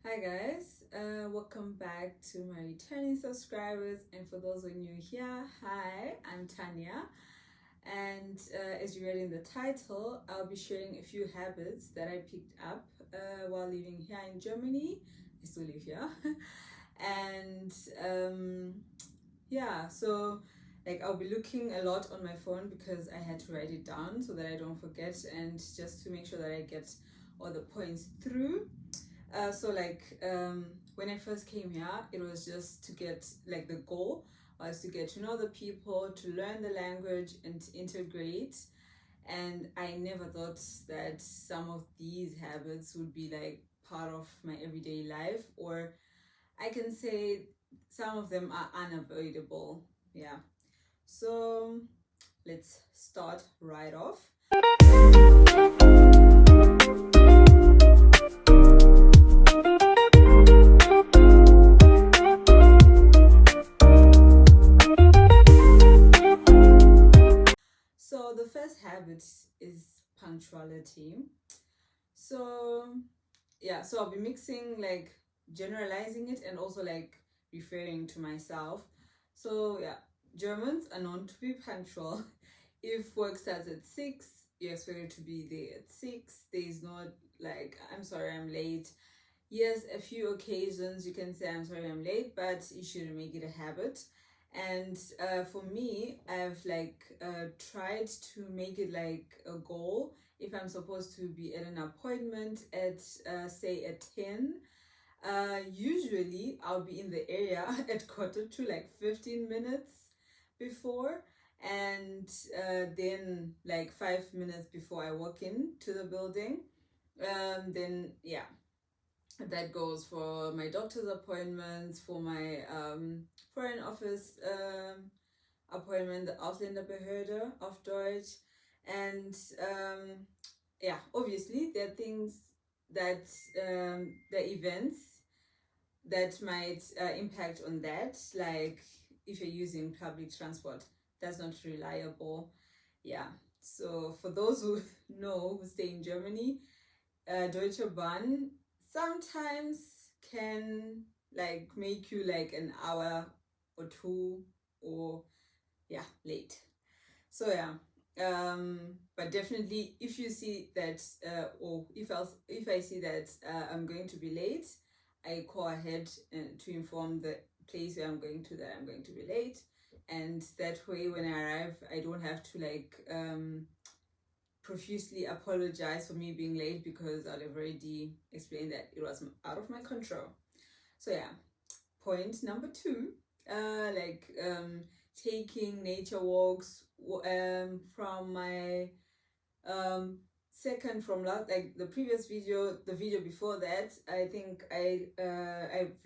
Hi guys, welcome back to my returning subscribers, and for those who are new here, hi, I'm Tanya, and as you read in the title, I'll be sharing a few habits that I picked up while living here in Germany. I still live here, and yeah, so like I'll be looking a lot on my phone because I had to write it down so that I don't forget and just to make sure that I get all the points through. When I first came here, it was just to get like the goal was to get to know the people, to learn the language, and to integrate. And I never thought that some of these habits would be like part of my everyday life, or I can say some of them are unavoidable. Yeah. So let's start right off. So the first habit is punctuality. So so I'll be mixing like generalizing it and also like referring to myself. So yeah, Germans are known to be punctual. If work starts at 6, you're expected to be there at 6. There's not like I'm sorry I'm late. Yes, a few occasions you can say I'm sorry I'm late, but you shouldn't make it a habit. And for me, I've tried to make it like a goal. If I'm supposed to be at an appointment at say at 10, usually I'll be in the area at quarter to like 15 minutes before, and then like 5 minutes before I walk in to the building. Then yeah, that goes for my doctor's appointments, for my foreign office appointment, the Ausländerbehörde auf Deutsch. And yeah, obviously there are things that the events that might impact on that, like if you're using public transport, that's not reliable. Yeah. So for those who know, who stay in Germany, Deutsche Bahn sometimes can like make you like an hour or two or yeah late. So yeah, but definitely if you see that or if I see that I'm going to be late, I call ahead to inform the place where I'm going to that I'm going to be late, and that way when I arrive I don't have to like profusely apologize for me being late because I'll have already explained that it was out of my control. So yeah, point number two, taking nature walks from my second from last, like the previous video, the video before that, I think I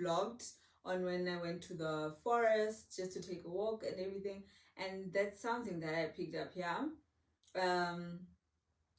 vlogged on when I went to the forest just to take a walk and everything, and that's something that I picked up here. um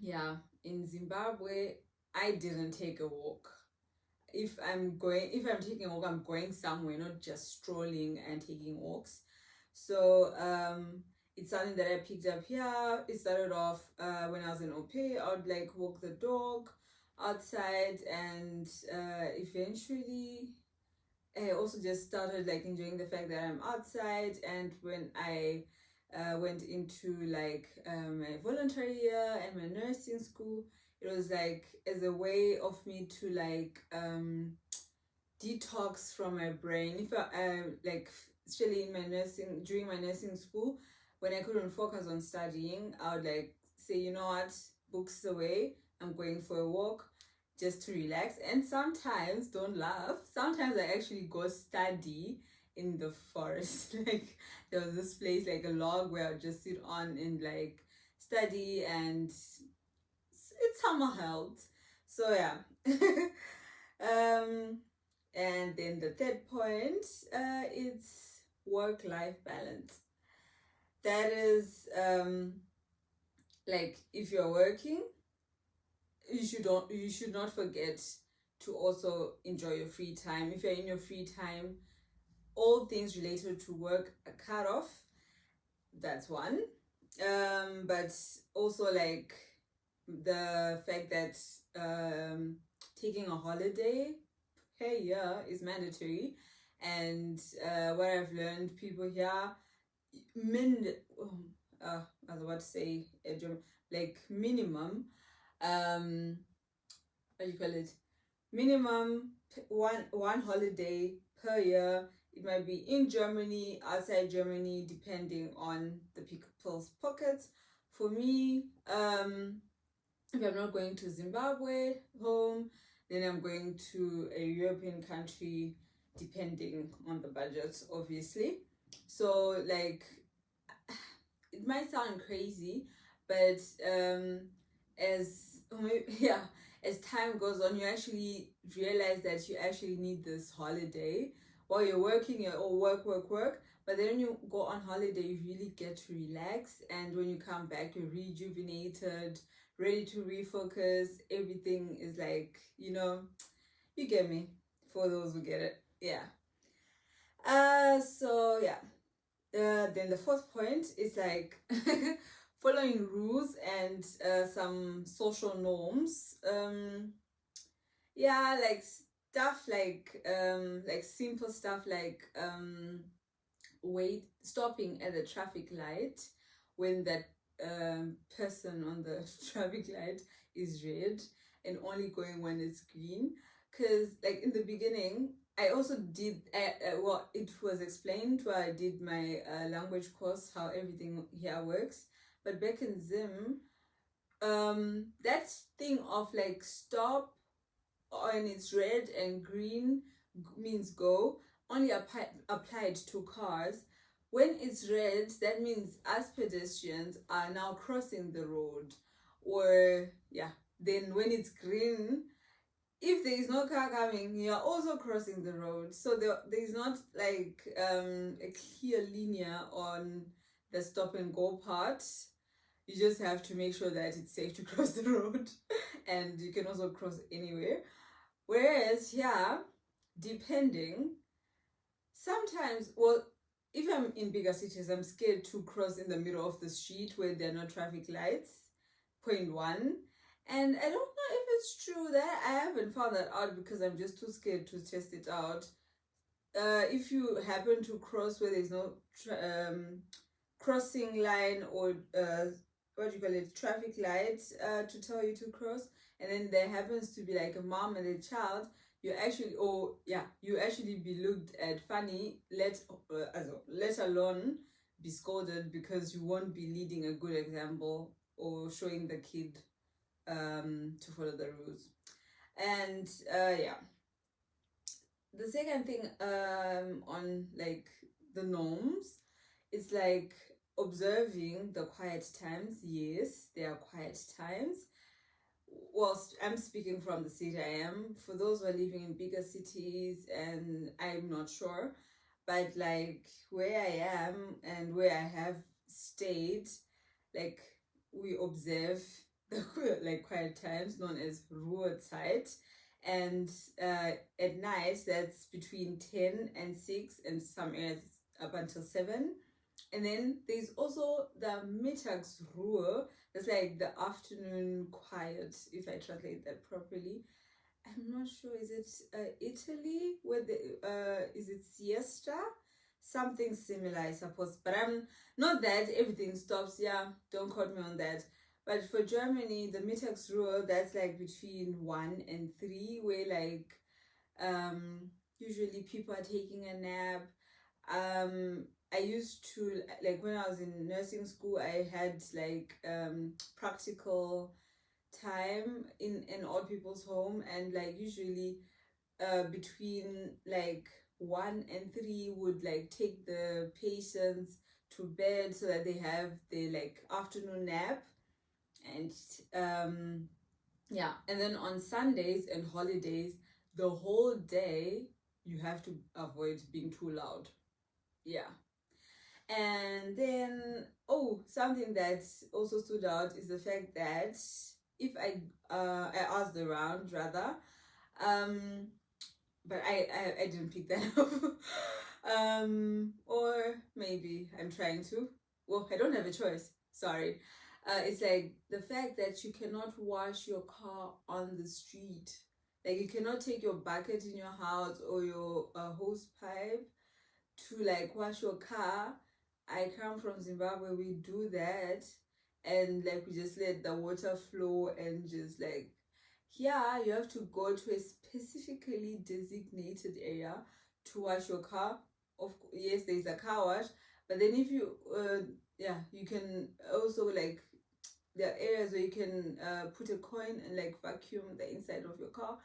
yeah, in Zimbabwe, I didn't take a walk. If I'm taking a walk, I'm going somewhere, not just strolling and taking walks. So it's something that I picked up here. It started off when I was in OP. I would like walk the dog outside, and eventually I also just started like enjoying the fact that I'm outside. And when I went into like my voluntary year and my nursing school, it was like as a way of me to like detox from my brain. If I like, especially in my nursing, during my nursing school, when I couldn't focus on studying, I would like say, you know what, books away, I'm going for a walk just to relax. And sometimes, don't laugh, sometimes I actually go study in the forest. Like there was this place, like a log, where I'd just sit on and like study, and it somehow helped. So yeah. um and then the third point, it's work-life balance. That is like if you're working, you should not forget to also enjoy your free time. If you're in your free time, all things related to work are cut off. That's one. But also like the fact that taking a holiday hair here is mandatory, and what I've learned, people here min I was about to say like minimum what do you call it, minimum one holiday per year. It might be in Germany, outside Germany, depending on the people's pockets. For me, if I'm not going to Zimbabwe home, then I'm going to a European country, depending on the budget, obviously. So like, it might sound crazy, but as yeah, as time goes on, you actually realize that you actually need this holiday while you're working. You're all work, but then when you go on holiday, you really get to relax, and when you come back, you're rejuvenated, ready to refocus. Everything is like, you get me, for those who get it. Yeah. So yeah, then the fourth point is like following rules and some social norms. Yeah, like stuff like simple stuff like stopping at the traffic light when that person on the traffic light is red, and only going when it's green. Because like in the beginning, I also did well, it was explained while I did my language course how everything here works. But back in Zim, that thing of like stop and it's red and green means go only applied to cars. When it's red, that means us pedestrians are now crossing the road. Or yeah, then when it's green, if there is no car coming, you are also crossing the road. So there is not like a clear linear on the stop and go part. You just have to make sure that it's safe to cross the road, and you can also cross anywhere. Whereas here, depending, sometimes, well, if I'm in bigger cities, I'm scared to cross in the middle of the street where there are no traffic lights. Point one. And I don't know if it's true, that I haven't found that out because I'm just too scared to test it out. If you happen to cross where there's no crossing line or what do you call it, traffic lights to tell you to cross, and then there happens to be like a mom and a child, you actually be looked at funny, let alone be scolded, because you won't be leading a good example or showing the kid to follow the rules. And yeah, the second thing on like the norms, it's like observing the quiet times. Yes, there are quiet times. Well, I'm speaking from the city I am. For those who are living in bigger cities, and I'm not sure, but like where I am and where I have stayed, like we observe the like quiet times known as Ruhezeit. And at night, that's between 10 and 6, and some areas up until 7. And then there's also the Mittagsruhe, that's like the afternoon quiet, if I translate that properly. I'm not sure, is it Italy, where is it siesta? Something similar, I suppose, but I'm not that everything stops. Yeah, don't quote me on that. But for Germany, the Mittagsruhe, that's like between 1 and 3, where like usually people are taking a nap. I used to, like when I was in nursing school, I had like practical time in old people's home, and like usually between like 1 and 3 would like take the patients to bed so that they have their like afternoon nap. And yeah, and then on Sundays and holidays, the whole day you have to avoid being too loud. Yeah. And then, something that also stood out is the fact that if I asked around rather, but I didn't pick that up. Or maybe I'm trying to. Well, I don't have a choice. Sorry. It's like the fact that you cannot wash your car on the street. Like you cannot take your bucket in your house or your hose pipe to like wash your car. I come from Zimbabwe, we do that, and like we just let the water flow and just like, yeah, you have to go to a specifically designated area to wash your car. Yes, there's a car wash, but then if you yeah, you can also like, there are areas where you can put a coin and like vacuum the inside of your car.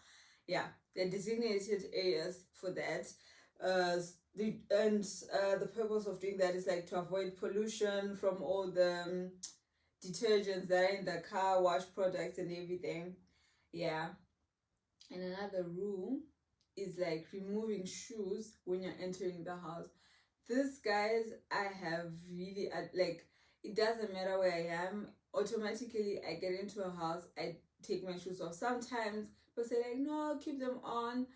Yeah, there are designated areas for that. The purpose of doing that is like to avoid pollution from all the detergents that are in the car wash products and everything. Yeah. And another rule is like removing shoes when you're entering the house. This, guys, I have really like, it doesn't matter where I am, automatically I get into a house, I take my shoes off. Sometimes people say like, no, keep them on.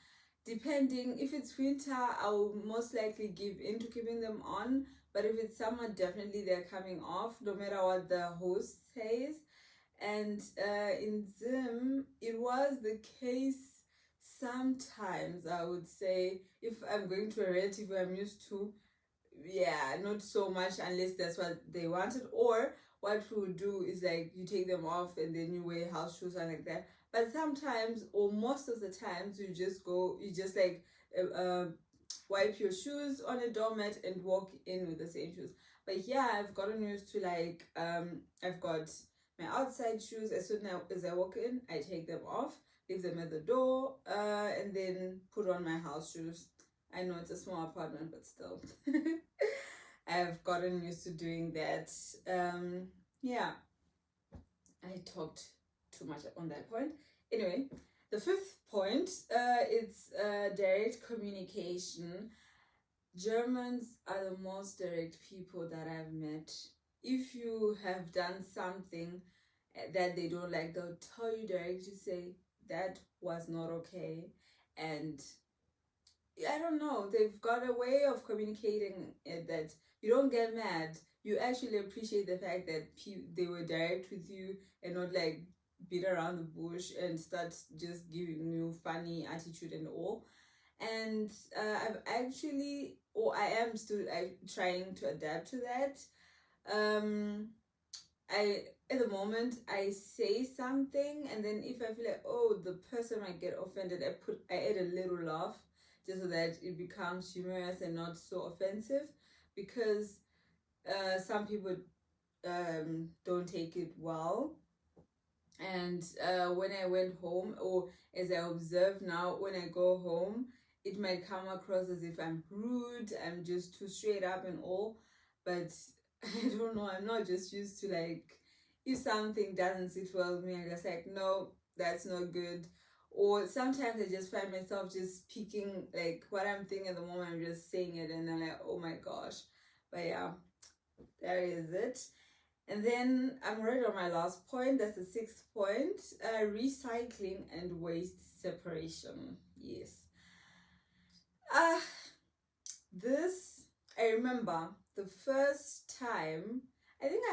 Depending, if it's winter, I will most likely give in to keeping them on, but if it's summer, definitely they're coming off no matter what the host says. And in Zim, it was the case sometimes, I would say, if I'm going to a relative who I'm used to, yeah, not so much unless that's what they wanted. Or what we would do is like you take them off and then you wear house shoes and like that. But sometimes, or most of the times, you just like wipe your shoes on a doormat and walk in with the same shoes. But yeah, I've gotten used to like I've got my outside shoes. As soon as I walk in, I take them off, leave them at the door, and then put on my house shoes. I know it's a small apartment, but still. I've gotten used to doing that. Yeah, I talked too much on that point. Anyway, the fifth point is direct communication. Germans are the most direct people that I've met. If you have done something that they don't like, they'll tell you directly, say that was not okay. And I don't know, they've got a way of communicating it that you don't get mad. You actually appreciate the fact that they were direct with you and not like beat around the bush and start just giving you funny attitude and all. And I've actually, or I am still trying to adapt to that. I At the moment I say something, and then if I feel like, oh, the person might get offended, I add a little laugh just so that it becomes humorous and not so offensive, because some people don't take it well. And when I went home, or as I observe now, when I go home, it might come across as if I'm rude, I'm just too straight up and all. But I don't know, I'm not just used to like, if something doesn't sit well with me, I'm just like, no, that's not good. Or sometimes I just find myself just speaking like what I'm thinking at the moment, I'm just saying it, and I'm like, oh my gosh. But yeah, that is it. And then I'm already on my last point. That's the sixth point. Recycling and waste separation. Yes. This, I remember the first time. I think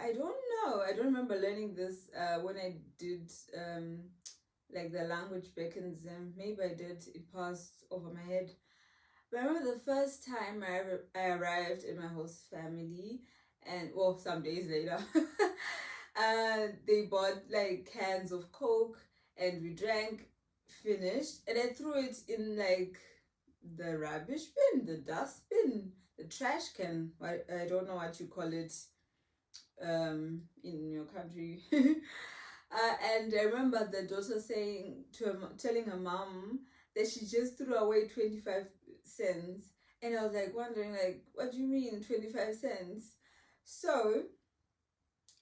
I don't know. I don't remember learning this when I did like the language back in Zim. Maybe I did. It passed over my head. But I remember the first time I arrived in my host family, and well, some days later, they bought like cans of Coke, and we drank, finished, and I threw it in like the rubbish bin, the dustbin, the trash can. I don't know what you call it in your country. And I remember the daughter telling her mom that she just threw away 25 cents. And I was like wondering, like, what do you mean 25 cents? So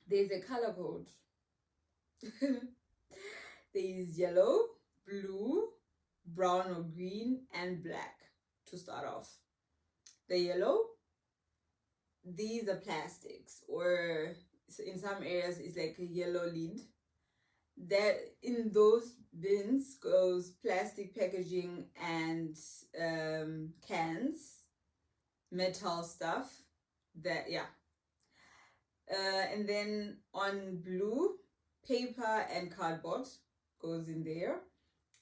there's a color code. There is yellow, blue, brown or green, and black to start off. The yellow, these are plastics, or in some areas it's like a yellow lid. That in those bins goes plastic packaging and cans, metal stuff. That, yeah. And then on blue, paper and cardboard goes in there.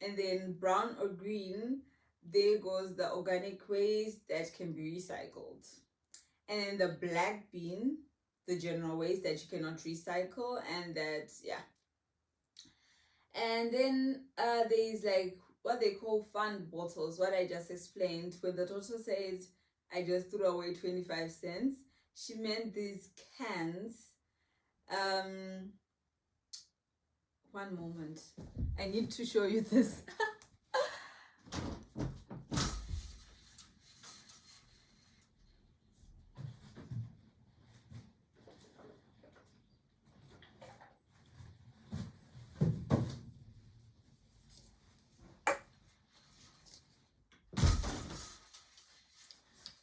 and then brown or green, there goes the organic waste that can be recycled. And then the black bin, the general waste that you cannot recycle, and that, yeah. And then there's like what they call fun bottles, what I just explained. When the daughter said I just threw away 25 cents, she meant these cans. One moment, I need to show you this.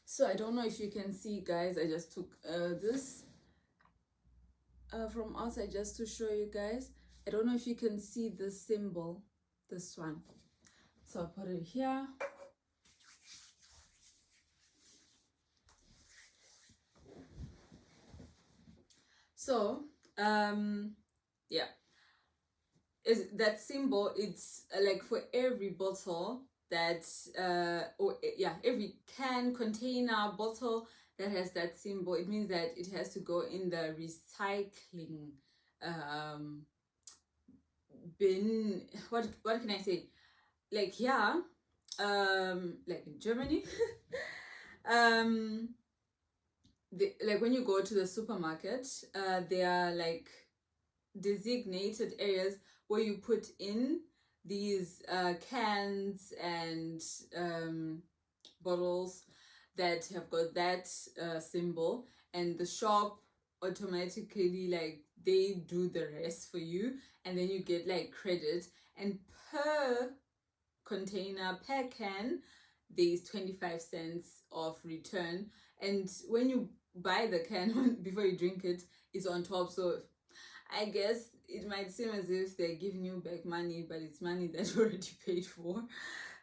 So I don't know if you can see, guys, I just took this from outside just to show you guys. I don't know if you can see the symbol, this one. So I'll put it here. So yeah, is that symbol, it's like for every bottle that every can, container, bottle that has that symbol, it means that it has to go in the recycling bin. What can I say, like here, like in Germany, like when you go to the supermarket, there are like designated areas where you put in these cans and bottles that have got that symbol, and the shop automatically, like, they do the rest for you, and then you get like credit, and per container, per can, there's 25 cents of return, and when you buy the can before you drink it, it's on top. So I guess it might seem as if they're giving you back money, but it's money that you already paid for.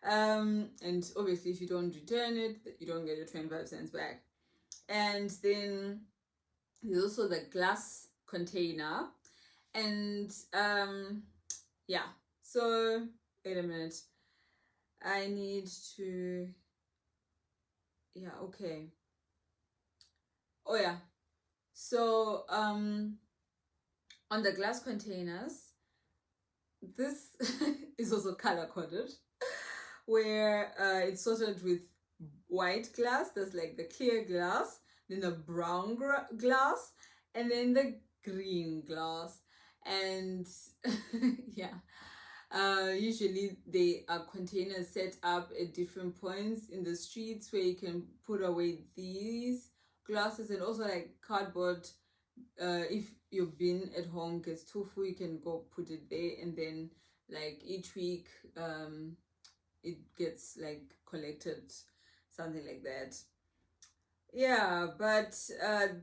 And obviously if you don't return it, you don't get your 25 cents back. And then there's also the glass container. And yeah, so wait a minute, I need to, yeah, okay. Oh yeah, so on the glass containers, this is also color coded, where it's sorted with white glass, that's like the clear glass, then the brown glass, and then the green glass. And yeah, usually they are containers set up at different points in the streets where you can put away these glasses, and also like cardboard. If your bin at home gets too full, you can go put it there, and then like each week it gets like collected, something like that. Yeah, but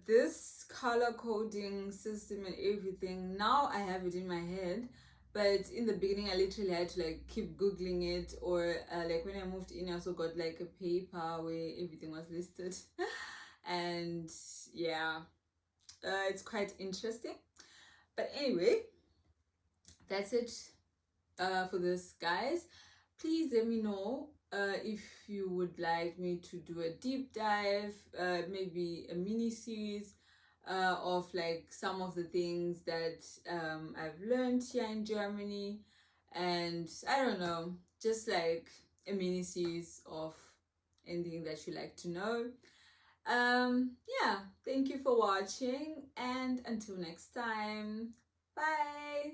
this color coding system and everything, now I have it in my head, but in the beginning I literally had to like keep googling it, or like when I moved in, I also got like a paper where everything was listed. And yeah, it's quite interesting. But anyway, that's it for this, guys. Please let me know if you would like me to do a deep dive, maybe a mini series of like some of the things that I've learned here in Germany, and I don't know, just like a mini series of anything that you like to know. Yeah, thank you for watching, and until next time, bye.